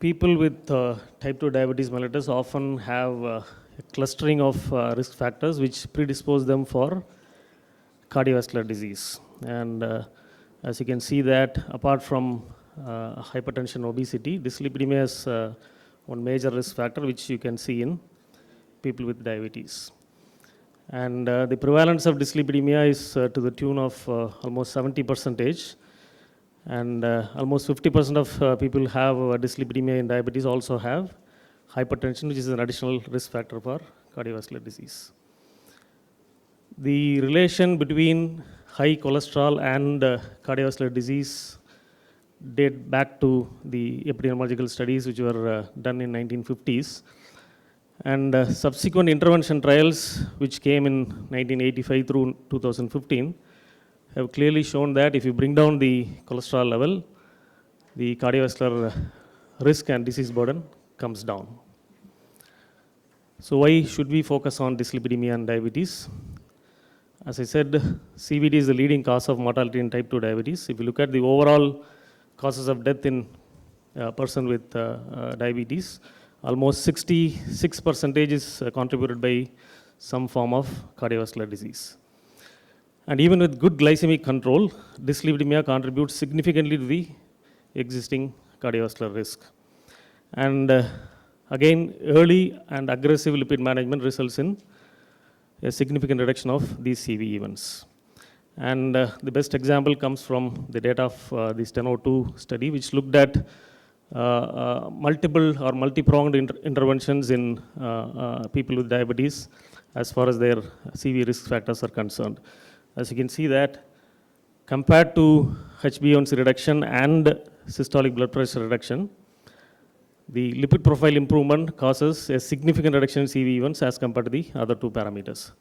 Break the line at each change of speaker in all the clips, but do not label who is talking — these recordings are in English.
People with type 2 diabetes mellitus often have a clustering of risk factors which predispose them for cardiovascular disease. And as you can see that apart from hypertension, obesity, dyslipidemia is one major risk factor which you can see in people with diabetes. And the prevalence of dyslipidemia is to the tune of almost 70%. And almost 50% of people who have dyslipidemia in diabetes also have hypertension, which is an additional risk factor for cardiovascular disease. The relation between high cholesterol and cardiovascular disease date back to the epidemiological studies which were done in 1950s. And subsequent intervention trials which came in 1985 through 2015 have clearly shown that if you bring down the cholesterol level, the cardiovascular risk and disease burden comes down. So why should we focus on dyslipidemia and diabetes? As I said, CVD is the leading cause of mortality in type 2 diabetes. If you look at the overall causes of death in a person with diabetes, almost 66% is contributed by some form of cardiovascular disease. And even with good glycemic control, dyslipidemia contributes significantly to the existing cardiovascular risk. And again, early and aggressive lipid management results in a significant reduction of these CV events. And the best example comes from the data of the STENO2 study, which looked at multiple or multi-pronged interventions in people with diabetes as far as their CV risk factors are concerned. As you can see that compared to HbA1c reduction and systolic blood pressure reduction, the lipid profile improvement causes a significant reduction in CV events as compared to the other two parameters.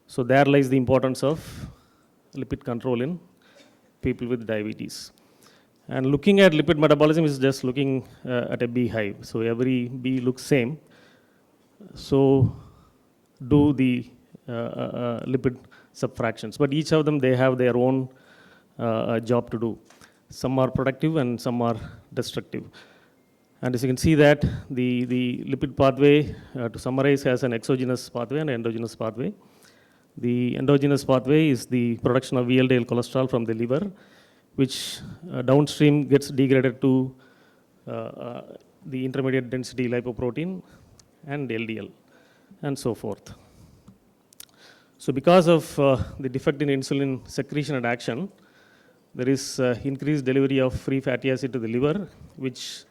So there lies the importance of lipid control in people with diabetes. And looking at lipid metabolism is just looking at a beehive. So every bee looks same. So do the lipid subfractions. But each of them, they have their own job to do. Some are productive and some are destructive. And as you can see that the lipid pathway, to summarize, has an exogenous pathway and an endogenous pathway. The endogenous pathway is the production of VLDL cholesterol from the liver, which downstream gets degraded to the intermediate density lipoprotein and LDL and so forth. So because of the defect in insulin secretion and action, there is increased delivery of free fatty acid to the liver, which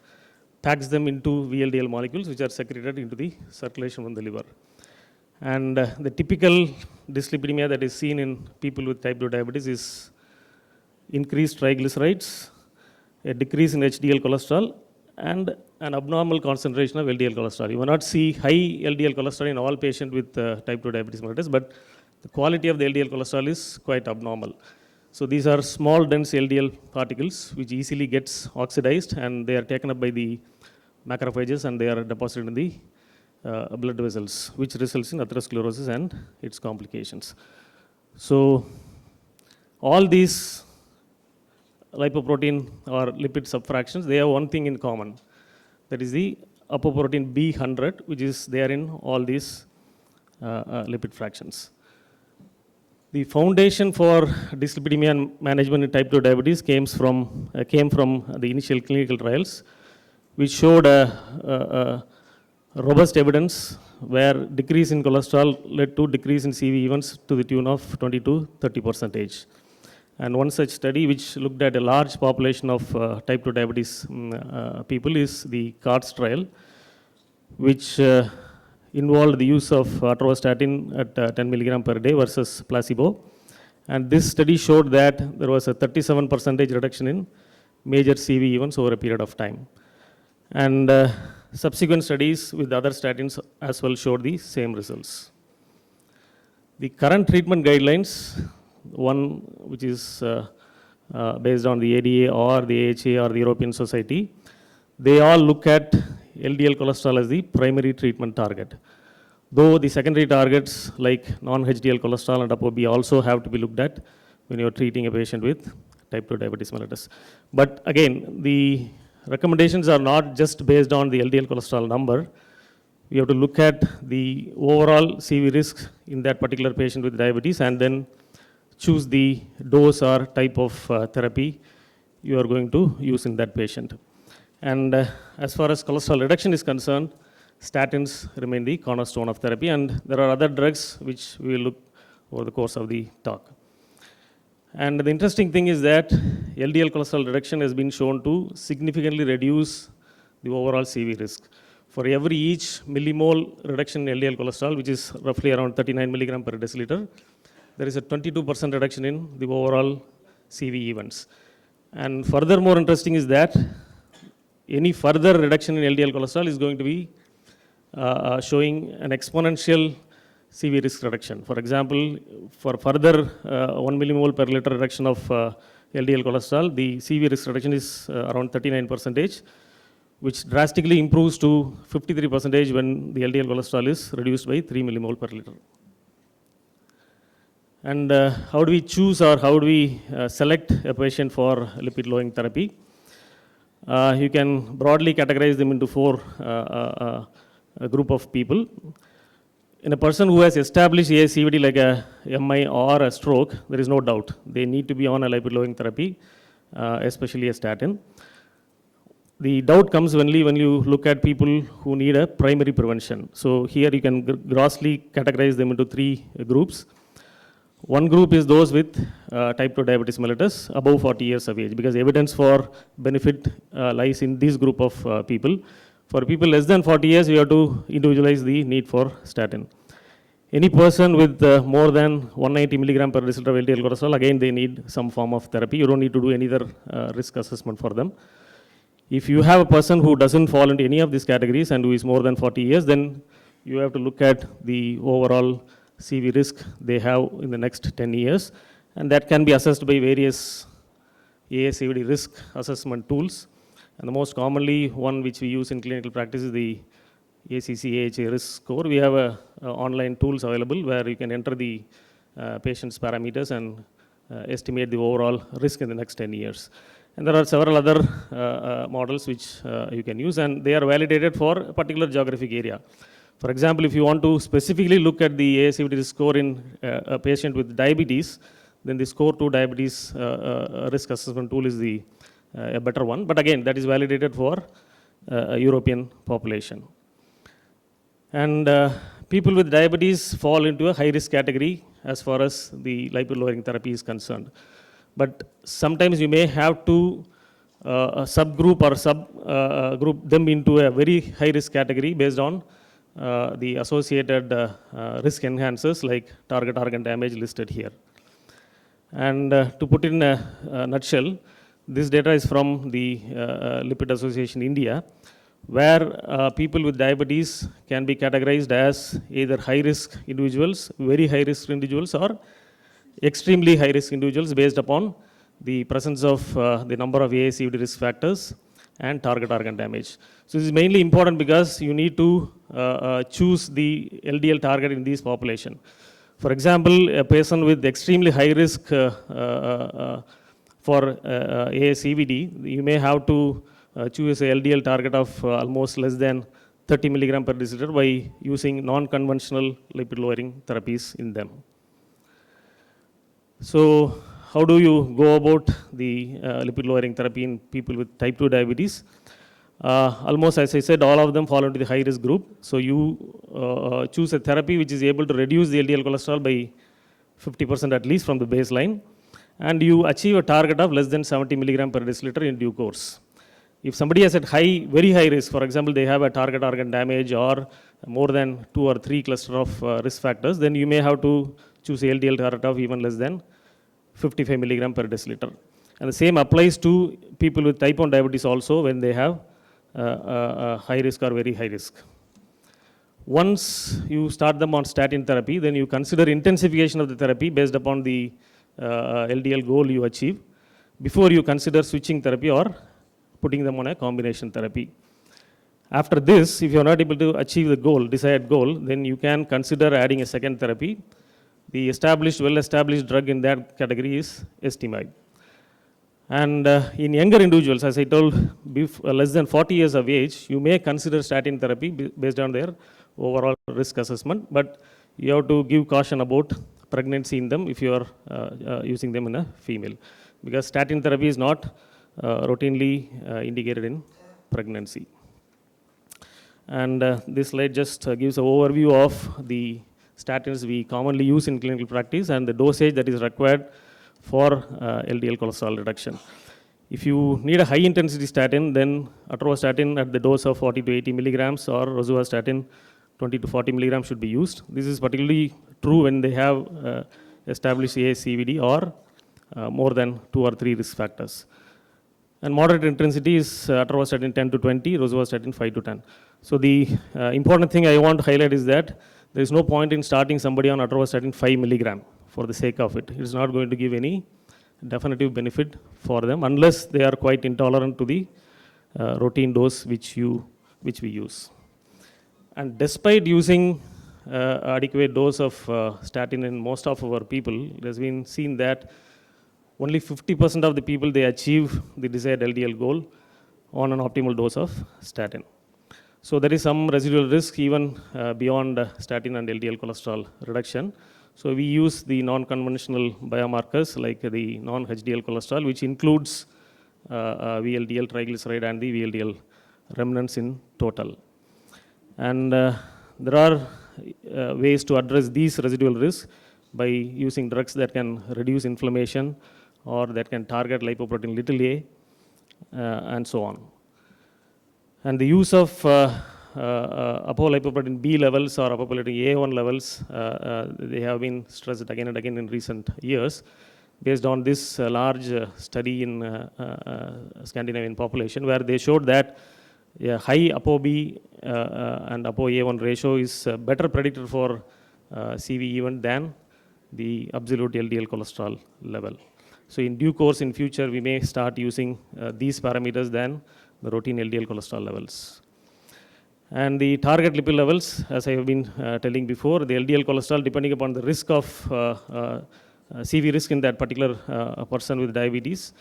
packs them into VLDL molecules, which are secreted into the circulation from the liver. And the typical dyslipidemia that is seen in people with type 2 diabetes is increased triglycerides, a decrease in HDL cholesterol, and an abnormal concentration of LDL cholesterol. You will not see high LDL cholesterol in all patients with type 2 diabetes mellitus, but the quality of the LDL cholesterol is quite abnormal. So these are small dense LDL particles which easily gets oxidized, and they are taken up by the macrophages and they are deposited in the blood vessels, which results in atherosclerosis and its complications. So all these lipoprotein or lipid subfractions, they have one thing in common. That is the apoprotein B100, which is there in all these lipid fractions. The foundation for dyslipidemia management in type 2 diabetes came from the initial clinical trials, which showed robust evidence where decrease in cholesterol led to decrease in CV events to the tune of 20 to 30%. And one such study which looked at a large population of type 2 diabetes people is the CARDS trial, which involved the use of atorvastatin at 10 milligram per day versus placebo. And this study showed that there was a 37% reduction in major CV events over a period of time. And subsequent studies with other statins as well showed the same results. The current treatment guidelines, one which is based on the ADA or the AHA or the European Society, they all look at LDL cholesterol as the primary treatment target. Though the secondary targets like non-HDL cholesterol and ApoB also have to be looked at when you are treating a patient with type 2 diabetes mellitus. But again, the recommendations are not just based on the LDL cholesterol number. We have to look at the overall CV risk in that particular patient with diabetes and then choose the dose or type of therapy you are going to use in that patient. And as far as cholesterol reduction is concerned, statins remain the cornerstone of therapy, and there are other drugs which we will look over the course of the talk. And the interesting thing is that LDL cholesterol reduction has been shown to significantly reduce the overall CV risk. For every each millimole reduction in LDL cholesterol, which is roughly around 39 milligram per deciliter, there is a 22% reduction in the overall CV events. And further more interesting is that any further reduction in LDL cholesterol is going to be showing an exponential CV risk reduction. For example, for further 1 millimole per liter reduction of LDL cholesterol, the CV risk reduction is around 39%, which drastically improves to 53% when the LDL cholesterol is reduced by 3 millimole per liter. And how do we choose or how do we select a patient for lipid lowering therapy? You can broadly categorize them into four group of people. In a person who has established ASCVD like a MI or a stroke, there is no doubt they need to be on a lipid lowering therapy, especially a statin. The doubt comes only when you look at people who need a primary prevention. So here you can grossly categorize them into three groups. One group is those with type 2 diabetes mellitus above 40 years of age, because evidence for benefit lies in this group of people. For people less than 40 years, you have to individualize the need for statin. Any person with more than 190 milligram per deciliter of LDL cholesterol, again they need some form of therapy. You don't need to do any other risk assessment for them. If you have a person who doesn't fall into any of these categories and who is more than 40 years, then you have to look at the overall CV risk they have in the next 10 years, and that can be assessed by various ASCVD risk assessment tools. And the most commonly one which we use in clinical practice is the ACC-AHA risk score. We have online tools available where you can enter the patient's parameters and estimate the overall risk in the next 10 years. And there are several other models which you can use, and they are validated for a particular geographic area. For example, if you want to specifically look at the ASCVD risk score in a patient with diabetes, then the score to diabetes risk assessment tool is a better one. But again, that is validated for a European population. And people with diabetes fall into a high risk category as far as the lipid lowering therapy is concerned. But sometimes you may have to subgroup or subgroup them into a very high risk category based on the associated risk enhancers like target organ damage listed here. And to put it in a nutshell, this data is from the Lipid Association India, where people with diabetes can be categorized as either high risk individuals, very high risk individuals, or extremely high risk individuals based upon the presence of the number of ASCVD risk factors and target organ damage. So this is mainly important because you need to choose the LDL target in this population. For example, a person with extremely high risk for ASCVD, you may have to choose a LDL target of almost less than 30 milligram per deciliter by using non-conventional lipid lowering therapies in them. So how do you go about the lipid lowering therapy in people with type 2 diabetes? Almost, as I said, all of them fall into the high risk group. So you choose a therapy which is able to reduce the LDL cholesterol by 50% at least from the baseline, and you achieve a target of less than 70 milligram per deciliter in due course. If somebody has at very high risk, for example, they have a target organ damage or more than 2 or 3 cluster of risk factors, then you may have to choose a LDL target of even less than 55 milligram per deciliter. And the same applies to people with type 1 diabetes also when they have high risk or very high risk. Once you start them on statin therapy, then you consider intensification of the therapy based upon the LDL goal you achieve before you consider switching therapy or putting them on a combination therapy. After this, if you are not able to achieve the goal, desired goal, then you can consider adding a second therapy. The well-established drug in that category is estimide. And in younger individuals, as I told, less than 40 years of age, you may consider statin therapy based on their overall risk assessment, but you have to give caution about pregnancy in them if you are using them in a female, because statin therapy is not routinely indicated in pregnancy. And this slide just gives an overview of the statins we commonly use in clinical practice and the dosage that is required for LDL cholesterol reduction. If you need a high intensity statin, then atorvastatin at the dose of 40 to 80 milligrams or rosuvastatin 20 to 40 milligrams should be used. This is particularly true when they have established ASCVD or more than 2 or 3 risk factors. And moderate intensity is atorvastatin 10 to 20, rosuvastatin 5 to 10. So the important thing I want to highlight is that there is no point in starting somebody on atorvastatin 5 milligram for the sake of it. It is not going to give any definitive benefit for them unless they are quite intolerant to the routine dose which we use. And despite using adequate dose of statin in most of our people, it has been seen that only 50% of the people they achieve the desired LDL goal on an optimal dose of statin. So there is some residual risk even beyond statin and LDL cholesterol reduction. So we use the non-conventional biomarkers like the non-HDL cholesterol, which includes VLDL triglyceride and the VLDL remnants in total. And there are ways to address these residual risks by using drugs that can reduce inflammation or that can target lipoprotein little a and so on. And the use of apolipoprotein B levels or apolipoprotein A1 levels, they have been stressed again and again in recent years based on this large study in Scandinavian population where they showed that a high ApoB and ApoA1 ratio is a better predictor for CV event than the absolute LDL cholesterol level. So in due course in future we may start using these parameters than the routine LDL cholesterol levels. And the target lipid levels, as I have been telling before, the LDL cholesterol depending upon the risk of CV risk in that particular person with diabetes,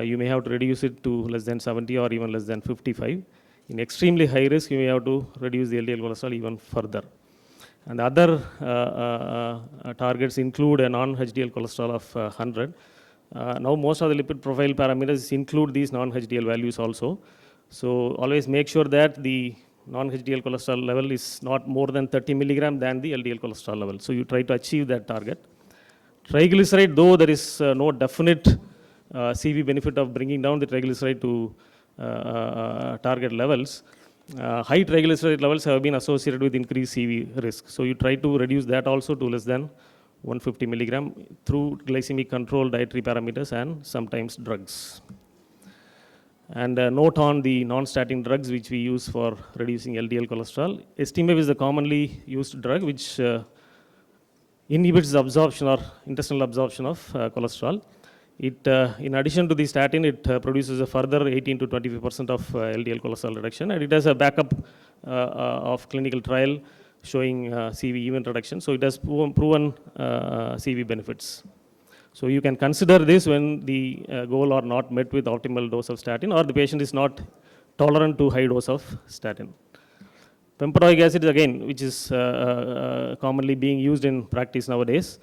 you may have to reduce it to less than 70 or even less than 55. In extremely high risk, you may have to reduce the LDL cholesterol even further. And the other targets include a non-HDL cholesterol of 100. Now most of the lipid profile parameters include these non-HDL values also. So always make sure that the non-HDL cholesterol level is not more than 30 milligram than the LDL cholesterol level. So you try to achieve that target. Triglyceride, though there is no definite CV benefit of bringing down the triglyceride to target levels, high triglyceride levels have been associated with increased CV risk. So you try to reduce that also to less than 150 milligram through glycemic control, dietary parameters, and sometimes drugs. And note on the non-statin drugs which we use for reducing LDL cholesterol. Estimab is the commonly used drug which inhibits the absorption or intestinal absorption of cholesterol. It, in addition to the statin, it produces a further 18 to 25% of LDL cholesterol reduction, and it has a backup of clinical trial showing CV event reduction. So it has proven CV benefits. So you can consider this when the goal are not met with optimal dose of statin or the patient is not tolerant to high dose of statin. Pemperoic acid again, which is commonly being used in practice nowadays.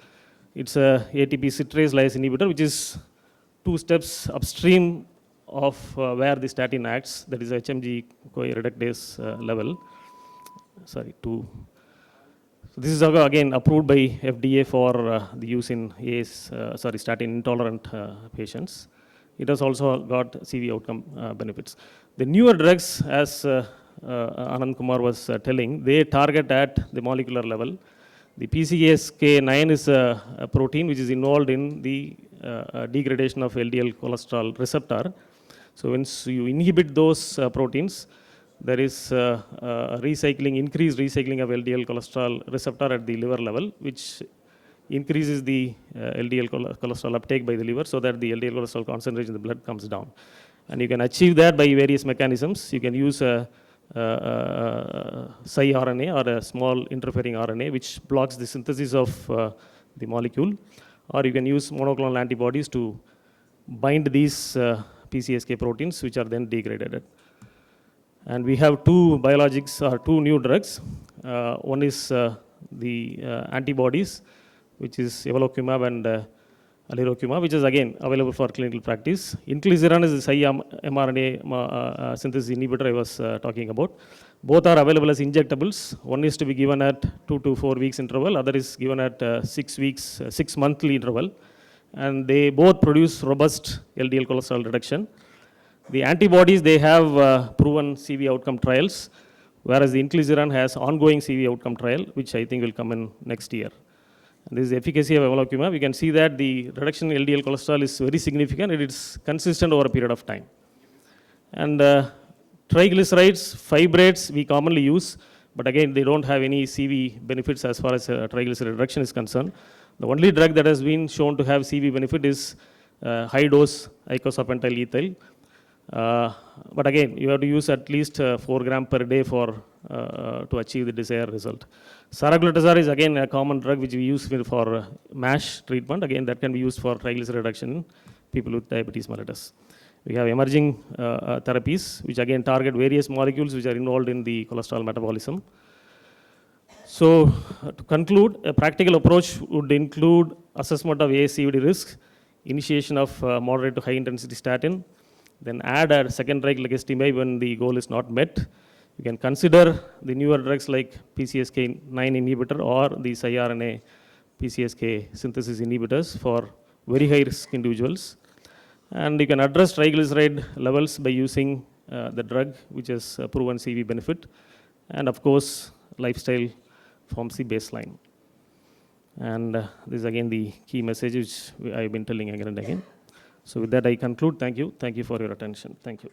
It's a ATP citrase lyase inhibitor, which is 2 steps upstream of where the statin acts, that is HMG-CoA reductase level. Sorry, 2. So this is again approved by FDA for the use in statin intolerant patients. It has also got CV outcome benefits. The newer drugs, as Anand Kumar was telling, they target at the molecular level. The PCSK9 is a protein which is involved in the degradation of LDL cholesterol receptor. So once you inhibit those proteins, there is increased recycling of LDL cholesterol receptor at the liver level, which increases the LDL cholesterol uptake by the liver so that the LDL cholesterol concentration in the blood comes down. And you can achieve that by various mechanisms. You can use a siRNA or a small interfering RNA which blocks the synthesis of the molecule, or you can use monoclonal antibodies to bind these PCSK proteins, which are then degraded. And we have two biologics or two new drugs. One is the antibodies, which is evolocumab and alirocumab, which is again available for clinical practice. Inclisiran is the mRNA synthesis inhibitor I was talking about. Both are available as injectables. One is to be given at 2 to 4 weeks interval, other is given at 6 monthly interval. And they both produce robust LDL cholesterol reduction. The antibodies, they have proven CV outcome trials, whereas the inclisiran has ongoing CV outcome trial, which I think will come in next year. And this is the efficacy of evolocumab. You can see that the reduction in LDL cholesterol is very significant and it's consistent over a period of time. And triglycerides, fibrates, we commonly use, but again, they don't have any CV benefits as far as triglyceride reduction is concerned. The only drug that has been shown to have CV benefit is high dose icosapentail ethyl. But again, you have to use at least 4 grams per day to achieve the desired result. Saraglitazar is again a common drug which we use for MASH treatment. Again, that can be used for triglyceride reduction in people with diabetes mellitus. We have emerging therapies which again target various molecules which are involved in the cholesterol metabolism. So to conclude, a practical approach would include assessment of ASCVD risk, initiation of moderate to high intensity statin, then add a second drug like estimate when the goal is not met. You can consider the newer drugs like PCSK9 inhibitor or the siRNA PCSK synthesis inhibitors for very high risk individuals. And you can address triglyceride levels by using the drug which has proven CV benefit. And of course, lifestyle forms the baseline. And this is again the key message which I've been telling again and again. So with that, I conclude. Thank you. Thank you for your attention. Thank you.